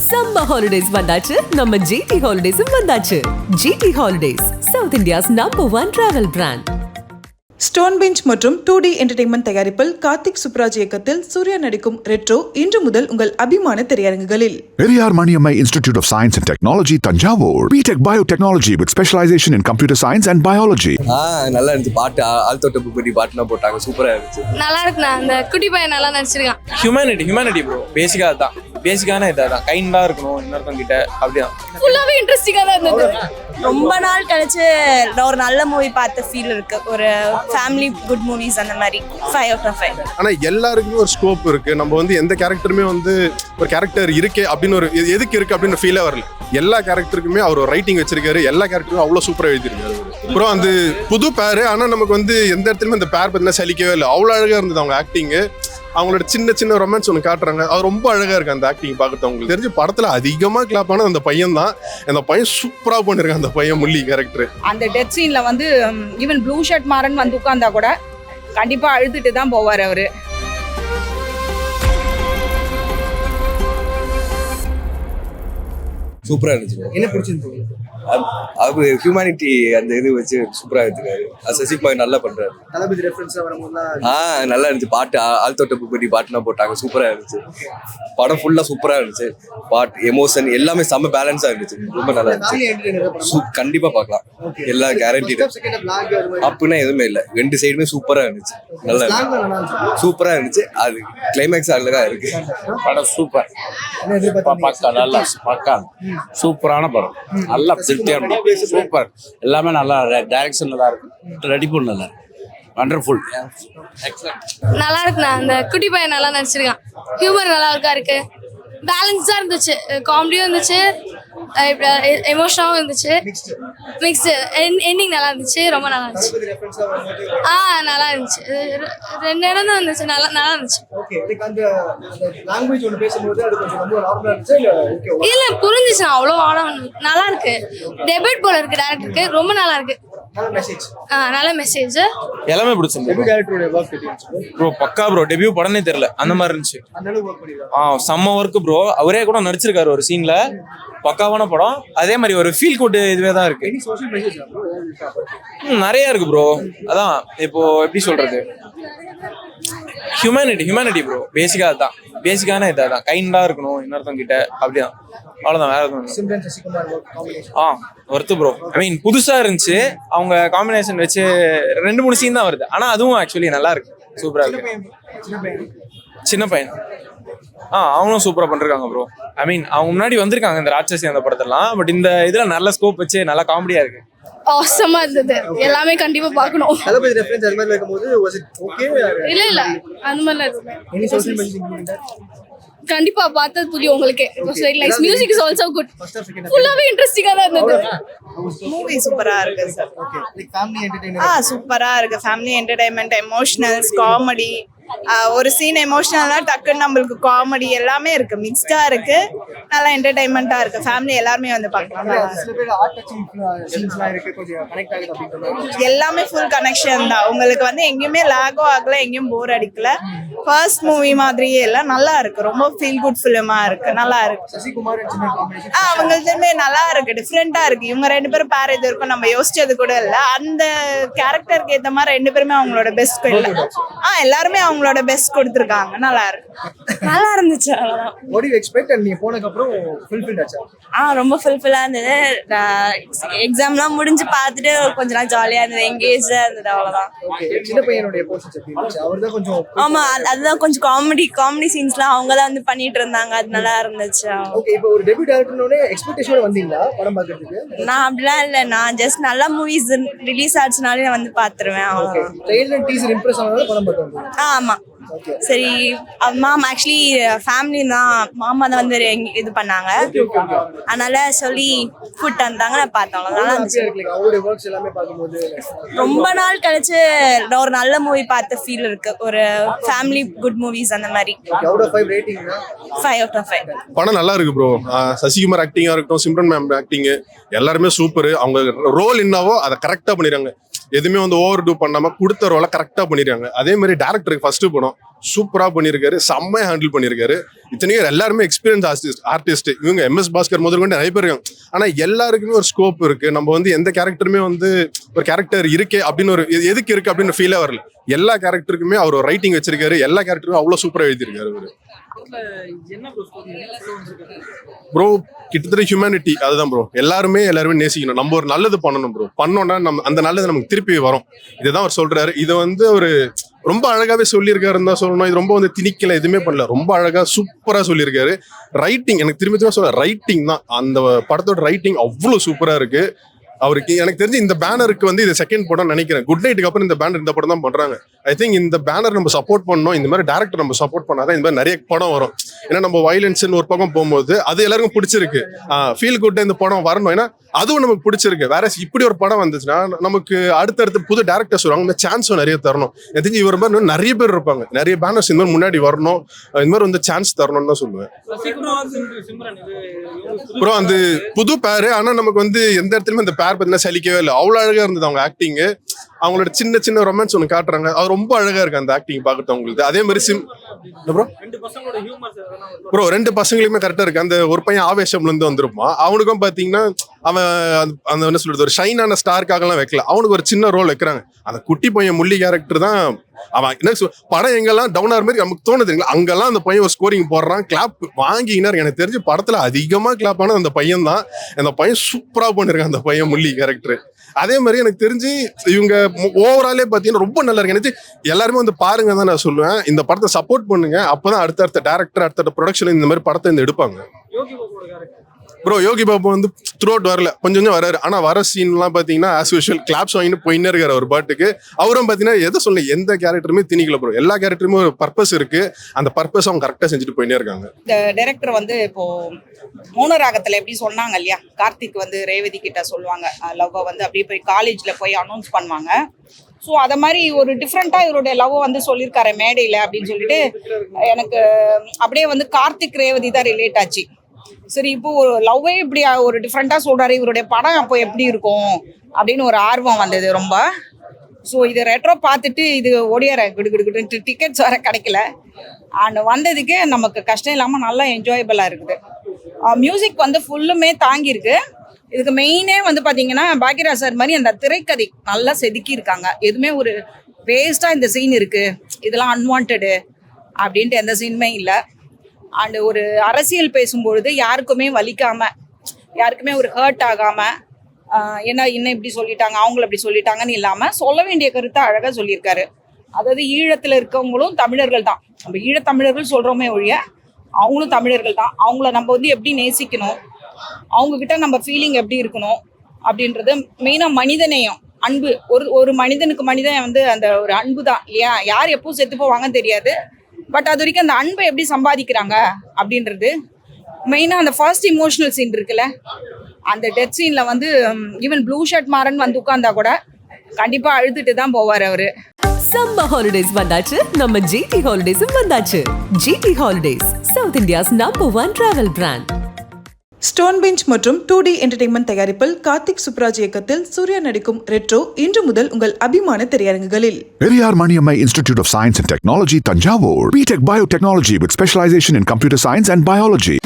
Summer holidays வந்தாச்சு நம்ம GT Holidays வந்தாச்சு. GT Holidays, South India's #1 travel brand. Stone Bench மற்றும் 2D என்டர்டைன்மெண்ட் தயாரிப்பில் கார்த்திக் சுப்ராஜ் இயக்கத்தில் சூர்யா நடிக்கும் ரெட்ரோ இன்று முதல் உங்கள் அபிமான திரையரங்குகளில். Periyar Maniammai Institute of Science and Technology, Thanjavur. BTech Biotechnology with specialization in computer science and biology. நல்லா இருந்துச்சு. பாட்டு ஆழ்த்தோட்ட பத்தி பாட்டுனா போட்டாங்க, சூப்பரா இருந்துச்சு. நல்லா இருக்குண்ணா. அந்த குட்டி பையன் நல்லா நடிச்சிருக்கான். Humanity bro. பேசிக்கா தான், பேசிக்கான இதான் கைண்டா இருக்கணும் இன்னொருத்தவங்க கிட்ட. அப்படிதான் ஃபுல்லாவே இன்ட்ரெஸ்டிங்கா தான் இருந்தது. ரொம்ப நாள் கழிச்சு ஒரு நல்ல மூவி பார்த்த ஃபீல் இருக்கு. ஒரு ஃபேமிலி குட் மூவிஸ் அந்த மாதிரி 5 out of 5. ஆனா எல்லாருக்குமே ஒரு ஸ்கோப் இருக்கு. நம்ம எந்த கேரக்டருமே ஒரு கேரக்டர் இருக்கே அப்படின்னு ஒரு எதுக்கு இருக்கு அப்படின்னு ஃபீலே வரல. எல்லா கேரக்டருக்குமே அவர் ஒரு ரைட்டிங் வச்சிருக்காரு. எல்லா கேரக்டரும் அவ்வளவு சூப்பரா எழுதிருக்காரு. அப்புறம் அந்த புது பேரு, ஆனா நமக்கு எந்த இடத்துலயுமே அந்த பேர் பத்தினா சலிக்கவே இல்லை. அவ்வளவு அழகா இருந்தது அவங்க ஆக்டிங். அவங்களோட சின்ன ரொமான்ஸ் ஒன்று காட்டுறாங்க. அது ரொம்ப அழகா இருக்கு அந்த ஆக்டிங் பார்க்கறது. அவங்களுக்கு தெரிஞ்ச படத்துல அதிகமா கிளாப் ஆனது அந்த பையன் தான். அந்த பையன் சூப்பரா பண்ணிருக்கான். அந்த பையன் முள்ளி கேரக்டர் அந்த டெத் சீன்ல ஈவன் ப்ளூ ஷர்ட் மாறன் உட்கார்ந்தா கூட கண்டிப்பா அழுதுட்டு தான் போவார் அவரு. சூப்பரா இருந்துச்சு. என்ன பிடிச்சிருந்தது? அது ஹியூமனிட்டி அந்த இது வச்சு சூப்பரா எடுத்துக்காரு. சசிகுமார் நல்லா பண்றாரு. தளபதி ரெஃபரன்ஸா வரும்போது நல்லா இருந்துச்சு. பாட்டு ஆழ்த்தோட்ட பத்தி பாட்டுனா போட்டாங்க, சூப்பரா இருந்துச்சு. படம் ஃபுல்லா சூப்பரா இருந்துச்சு. பாட்டு எமோஷன் எல்லாமே செம்ம பேலன்ஸா இருந்துச்சு. ரொம்ப நல்லா இருந்துச்சு. கண்டிப்பா பார்க்கலாம். எல்லா கேரண்டி அப்படின்னா எதுவுமே இல்லை. 2 சைடுமே சூப்பரா இருந்துச்சு. நல்லா இருந்துச்சு. சூப்பரா இருந்துச்சு. அது கிளைமேக்ஸ் அழகா இருக்கு. படம் சூப்பர். பக்கா நல்லா பக்கா சூப்பரான படம். நல்லா சூப்பர். எல்லாமே நல்லா, டைரக்ஷன் நல்லா இருக்கு, நடிப்பு நல்லா இருக்கு. வண்டர்ஃபுல். நல்லா இருக்குண்ணா. அந்த குட்டி பையன் நல்லா நடிச்சிருக்கான். ஹியூமர் நல்லா இருக்கு. பேலன்ஸா இருந்துச்சு. காமெடியும் இருந்துச்சு, எமோஷனாவும் இருந்துச்சு. மிக்ஸ்டு எண்டிங் நல்லா இருந்துச்சு. ரொம்ப நல்லா இருந்துச்சு. நல்லா இருந்துச்சு. 2 இடம் தான் இருந்துச்சு. நல்லா இருந்துச்சு. இல்ல புரிஞ்சுச்சு. அவ்வளோ நல்லா இருக்கு. டெபியூட் போல இருக்கு டேரக்டருக்கு. ரொம்ப நல்லா இருக்கு. நல்ல மெசேஜ். எல்லாமே பிடிச்சிருந்தது ப்ரோ. பக்கா ப்ரோ. டெபியூ படமே தெரியல அந்த மாதிரி இருந்துச்சு. செம்ம ஒர்க் ப்ரோ. அவரே கூட நடிச்சிருக்காரு ஒரு சீன்ல. பக்காவான படம். அதே மாதிரி ஒரு ஃபீல் குட் இதுவே தான் இருக்கு. நிறைய இருக்கு ப்ரோ. அதான் இப்போ எப்படி சொல்றது, ஹியூமனிட்டி ப்ரோ. பேசிக்கா தான், பேசிக்கான இதான் கைண்டா இருக்கணும் இன்னொருத்தவங்க கிட்ட. அப்படிதான், அவ்வளவுதான். வேற எதுவும் ஒர்த்து ப்ரோ. ஐ மீன் புதுசா இருந்துச்சு. அவங்க காம்பினேஷன் வச்சு 2-3 சீன் தான் வருது. ஆனா அதுவும் ஆக்சுவலி நல்லா இருக்கு. சூப்பரா இருக்கு. சின்ன பையன் அவங்களும் சூப்பரா பண்றாங்க ப்ரோ. ஐ மீன் அவங்க முன்னாடி வந்திருக்காங்க இந்த ராட்சசி அந்த படத்தெல்லாம். பட் இந்த இதுல நல்ல ஸ்கோப் வச்சு நல்லா காமெடியா இருக்கு. ஆசமா இருந்தது. எல்லாமே கண்டிப்பா பார்க்கணும். தளபதி ரெஃபரன்ஸ் அது மாதிரி இருக்கும்போது வாஸ் இட் ஓகே? இல்ல அந்த மாதிரி எதுவுமே. எனி சோஷியல் மெசேஜ் கண்டிப்பா பார்த்தது புரியும் உங்களுக்கு. Like music is also good. ஃபுல்லாவே இன்ட்ரெஸ்டிங்கா தான் இருந்தது. மூவி சூப்பரா இருக்கு sir. Okay. Like family entertainment சூப்பரா இருக்கு. Family entertainment, எமோஷனல்ஸ், comedy. ஒரு சீன் எமோஷனலா டக்குன்னு நம்மளுக்கு காமெடி எல்லாமே இருக்கு. மிக்ஸ்டா இருக்கு. நல்லா என்டர்டைன்மெண்டா இருக்கு. ஃபேமிலி எல்லாருமே பார்க்கலாம். சில பேர் ஹார்ட் டச்சிங் சீன்ஸ்லாம் இருக்கு, கொஞ்சம் கனெக்ட் ஆகுது அப்படின்றது. எல்லாமே ஃபுல் கனெக்ஷன் தான். உங்களுக்கு எங்கேயுமே லாகோ ஆகல, எங்கேயும் போர் அடிக்கல. ஃபர்ஸ்ட் மூவி மாதிரியே எல்லாம் நல்லா இருக்கு. ரொம்ப ஃபீல் குட் ஃபிலிமா இருக்கு. நல்லா இருக்கு. சசிகுமார் சின்ன காம்பினேஷன் அவங்களுமே நல்லா இருக்கு. டிஃப்ரெண்டா இருக்கு. இவங்க 2 பேரும் பேர் இது இருக்கும் நம்ம யோசிச்சது கூட இல்ல. அந்த கேரக்டருக்கு ஏத்த மாதிரி 2 பேருமே அவங்களோட பெஸ்ட் இல்ல. எல்லாருமே அவங்களோட பெஸ்ட் கொடுத்திருக்காங்க. நல்லா இருக்கு. நல்லா இருந்துச்சு. அவ்வளவுதான். what do you expect? and நீ போனதுக்கு அப்புறம் ஃபுல்ஃபில்ட் ஆச்சா? ரொம்ப ஃபுல்ஃபில்லா இருந்தது. எக்ஸாம்லாம் முடிஞ்சு பார்த்துட்டு கொஞ்ச நாள் ஜாலியா இருந்தது. எங்கேஜா இருந்தது. அவ்வளவுதான். ஓகே. சின்ன பையனுடைய போர்ஷன்ஸ் எப்படி இருந்துச்சு? அவர்தான் கொஞ்சம் ஆமா, அதுதான் கொஞ்சம் காமெடி சீன்ஸ்லாம் அவங்க தான் பண்ணிட்டு இருந்தாங்க. அது நல்லா இருந்துச்சு. ஓகே. இப்போ ஒரு டெபியூட் டைரக்டர்னோட எக்ஸ்பெக்டேஷனோட வந்தீங்களா படம் பார்க்கிறதுக்கு? நான் அப்படிலாம் இல்ல. நான் ஜஸ்ட் நல்ல மூவிஸ் ரிலீஸ் ஆச்சுனாலே நான் பாத்துருவேன். அவ்வளவுதான். ட்ரெய்லர் டீசர் இம்ப்ரெஸ் ஆனதால படம் பார்க்க. ஆமா. சரி. மாமா ஆக்சுவலி ஃபேமிலி தான். மாமா தான் இது பண்ணாங்க. அதனால சொல்லி ஃபுட் தந்தாங்க. நான் பார்த்தோம். நல்லா இருந்துச்சு. அவருடைய ஒர்க்ஸ் எல்லாமே பார்க்கும்போது ரொம்ப நாள் கழிச்சு ஒரு நல்ல மூவி பார்த்த ஃபீல் இருக்கு. ஒரு ஃபேமிலி குட் மூவிஸ் அந்த மாதிரி. out of 5 ரேட்டிங்னா 5 out of 5. படம் நல்லா இருக்கு ப்ரோ. சசிகுமார் ஆக்டிங்கா இருக்கட்டும், சிம்ரன் மேம் ஆக்டிங் எல்லாருமே சூப்பர். அவங்க ரோல் என்னவோ அதை கரெக்டா பண்ணிடுறாங்க. எதுவுமே வந்து ஓவர் டூ பண்ணாம கொடுத்த ரோலை கரெக்டாக பண்ணிருக்காங்க. அதே மாதிரி டேரக்டருக்கு ஃபர்ஸ்ட் படம் சூப்பராக பண்ணியிருக்காரு, செம்மையாக ஹேண்டில் பண்ணியிருக்காரு. இத்தனைக்கும் எல்லாருமே எக்ஸ்பீரியன்ஸ் ஆர்டிஸ்ட். இவங்க MS பாஸ்கர் முதல் கொண்டு நிறைய பேர் இருக்காங்க. ஆனால் எல்லாருக்குமே ஒரு ஸ்கோப் இருக்கு. நம்ம வந்து எந்த கேரக்டருமே வந்து ஒரு கேரக்டர் இருக்கே அப்படின்னு ஒரு எதுக்கு இருக்கு அப்படின்னு ஃபீலே வரல. எல்லா கேரக்டருக்குமே அவர் ஒரு ரைட்டிங் வச்சிருக்காரு. எல்லா கேரக்டருக்கும் அவ்வளோ சூப்பராக எழுதியிருக்காரு அவரு. ப்ரோ கிட்டத்தட்ட ஹியூமனிட்டி அதுதான் ப்ரோ. எல்லாருமே நேசிக்கணும். நம்ம ஒரு நல்லது பண்ணணும் ப்ரோ. பண்ணோம்னா நம்ம அந்த நல்லது நமக்கு திருப்பி வரும். இதுதான் அவர் சொல்றாரு. இதை வந்து ஒரு ரொம்ப அழகாவே சொல்லியிருக்காருன்னு தான் சொல்லணும். இது ரொம்ப வந்து திணிக்கல, எதுவுமே பண்ணல. ரொம்ப அழகா சூப்பரா சொல்லியிருக்காரு. ரைட்டிங் எனக்கு திரும்ப சொல்ல ரைட்டிங் தான். அந்த படத்தோட ரைட்டிங் அவ்வளோ சூப்பரா இருக்கு. அவருக்கு எனக்கு தெரிஞ்சு இந்த பேனருக்கு வந்து இது செகண்ட் படம் நினைக்கிறேன். குட் நைட்டுக்கு அப்புறம் இந்த பேனர் இந்த படம் தான் பண்றாங்க. ஐ திங்க் இந்த பேனர் நம்ம சப்போர்ட் பண்ணணும். இந்த மாதிரி டேரக்டர் நம்ம சப்போர்ட் பண்ணாதான் இந்த மாதிரி நிறைய படம் வரும். ஏன்னா நம்ம வயலன்ஸ்ன்னு ஒரு பக்கம் போகும்போது அது எல்லாருக்கும் பிடிச்சிருக்கு. ஃபீல் குட் இந்த படம் வரணும். ஏன்னா அதுவும் நமக்கு பிடிச்சிருக்கு. வேற இப்படி ஒரு படம் வந்துச்சுன்னா நமக்கு அடுத்தடுத்து புது டேரக்டர்ஸ் வருவாங்க. இந்த சான்ஸும் நிறைய தரணும். எனக்கு தெரிஞ்சு இவர் மாதிரி நிறைய பேர் இருப்பாங்க. நிறைய பேனர்ஸ் இந்த மாதிரி முன்னாடி வரணும். இந்த மாதிரி வந்து சான்ஸ் தரணும்னு தான் சொல்லுவேன் ப்ரோ. அந்த புது பேரு. ஆனா நமக்கு வந்து எந்த இடத்துலயுமே அந்த பேர் பார்த்தீங்கன்னா சலிக்கவே இல்லை. அவ்வளோ அழகா இருந்தது அவங்க ஆக்டிங். அவங்களோட சின்ன சின்ன ரொமான்ஸ் ஒன்று காட்டுறாங்க. அது ரொம்ப அழகா இருக்கு அந்த ஆக்டிங் பார்க்கறது அவங்களுக்கு. அதே மாதிரி ப்ரோ 2 பசங்களுக்குமே கரெக்டா இருக்கு. அந்த ஒரு பையன் ஆவேசம்ல இருந்து வந்திருப்பான். அவனுக்கும் பாத்தீங்கன்னா அவன் அந்த என்ன சொல்றது ஒரு ஷைனான ஸ்டார்க்காக எல்லாம் வைக்கல. அவனுக்கு ஒரு சின்ன ரோல் வைக்கிறாங்க. அந்த குட்டி பையன் முள்ளி கேரக்டர் தான் அவன் என்ன படம் எங்கெல்லாம் டவுன் ஆகிற மாதிரி நமக்கு தோணுதுங்களா அங்கெல்லாம் அந்த பையன் ஒரு ஸ்கோரிங் போடுறான். கிளாப் வாங்கினார். எனக்கு தெரிஞ்சு படத்துல அதிகமா கிளாப் ஆனது அந்த பையன் தான். அந்த பையன் சூப்பரா பண்ணிருக்கான் அந்த பையன் முள்ளி கேரக்டர். அதே மாதிரி எனக்கு தெரிஞ்சு இவங்க ஓவராலே பாத்தீங்கன்னா ரொம்ப நல்லா இருக்கு. எனக்கு எல்லாருமே வந்து பாருங்க தான் நான் சொல்லுவேன். இந்த படத்தை சப்போர்ட் பண்ணுங்க. அப்பதான் அடுத்த டேரக்டர் அடுத்த ப்ரொடக்ஷன் இந்த மாதிரி படத்தை எடுப்பாங்க. ப்ரோ யோகி பாபு வந்து த்ரூ அவுட் வரல, கொஞ்சம் வராரு. ஆனா வர சீன்லாம் பாத்தீங்கன்னா ஆஸ் யூஷுவல் கிளாப்ஸ் வாங்கிட்டு போயின்னு இருக்காரு ஒரு பாட்டுக்கு. அவரும் பாத்தீங்கன்னா எதை சொல்ல எந்த கேரக்டருமே திணிக்கல ப்ரோ. எல்லா கேரக்டருமே ஒரு பர்பஸ் இருக்கு. அந்த பர்பஸ் அவங்க கரெக்டா செஞ்சுட்டு போயிட்டே இருக்காங்க. இந்த டைரக்டர் வந்து இப்போ மௌன ராகத்துல எப்படி சொன்னாங்க இல்லையா, கார்த்திக் வந்து ரேவதி கிட்ட சொல்லுவாங்க லவ் வந்து அப்படியே போய் காலேஜ்ல போய் அனௌன்ஸ் பண்ணுவாங்க. ஸோ அதை மாதிரி ஒரு டிஃப்ரெண்ட்டாக இவருடைய லவ் வந்து சொல்லியிருக்காரு மேடையில் அப்படின்னு சொல்லிட்டு எனக்கு அப்படியே வந்து கார்த்திக் ரேவதி தான் ரிலேட் ஆச்சு. சரி இப்போ ஒரு லவ்வே இப்படி ஒரு டிஃப்ரெண்ட்டாக சொல்கிறாரு, இவருடைய படம் அப்போ எப்படி இருக்கும் அப்படின்னு ஒரு ஆர்வம் வந்தது ரொம்ப. ஸோ இதை ரெட்ரோ பார்த்துட்டு இது ஓடியார கிடுக்கிட்டு டிக்கெட்ஸ் வர கிடைக்கல. அண்ட் வந்ததுக்கே நமக்கு கஷ்டம் இல்லாமல் நல்லா என்ஜாயபிளாக இருக்குது. மியூசிக் வந்து ஃபுல்லுமே தாங்கியிருக்கு. இதுக்கு மெயினே வந்து பார்த்தீங்கன்னா பாக்யராஜ் சார் மாதிரி அந்த திரைக்கதை நல்லா செதுக்கி இருக்காங்க. எதுவுமே ஒரு வேஸ்ட்டாக இந்த சீன் இருக்குது, இதெல்லாம் அன்வான்டு அப்படின்ட்டு எந்த சீனுமே இல்லை. அண்டு ஒரு அரசியல் பேசும்பொழுது யாருக்குமே வலிக்காமல், யாருக்குமே ஒரு ஹர்ட் ஆகாமல், என்ன இப்படி சொல்லிட்டாங்க அவங்கள இப்படி சொல்லிட்டாங்கன்னு இல்லாமல் சொல்ல வேண்டிய கருத்தை அழகாக சொல்லியிருக்காரு. அதாவது ஈழத்தில் இருக்கவங்களும் தமிழர்கள் தான். நம்ம ஈழத்தமிழர்கள் சொல்கிறோமே ஒழிய அவங்களும் தமிழர்கள் தான். அவங்கள நம்ம வந்து எப்படி நேசிக்கணும், அவங்கக்கிட்ட நம்ம ஃபீலிங் எப்படி இருக்கணும் அப்படின்றது மெயினாக மனிதநேயம், அன்பு. ஒரு மனிதனுக்கு மனிதன் வந்து அந்த ஒரு அன்பு தான் இல்லையா. யார் எப்போ செத்து போவாங்கன்னு தெரியாது. பட் அது வரைக்கும் அந்த அன்பை எப்படி சம்பாதிக்கிறாங்க அப்படின்றது மெயினாக அந்த ஃபர்ஸ்ட் இமோஷனல் சீன் இருக்குல்ல, அந்த டெத் சீனில் வந்து ஈவன் ப்ளூ ஷர்ட் மாறன் வந்து உட்கார்ந்தா கூட கண்டிப்பாக அழுதுட்டு தான் போவார் அவர். சம்மர் ஹாலிடேஸ் வந்தாச்சு, நம்ம ஜிடி ஹாலிடேஸும் வந்தாச்சு. GT holidays South India's #1 travel brand. Stone Bench மற்றும் 2D என்டர்டைன்மெண்ட் தயாரிப்பில் கார்த்திக் சுப்ராஜ் இயக்கத்தில் சூர்யா நடிக்கும் ரெட்ரோ இன்று முதல் உங்கள் அபிமான திரையரங்குகளில். Periyar Maniammai Institute of Science and Technology, Tanjavur. BTech Biotechnology with specialization in computer science and biology.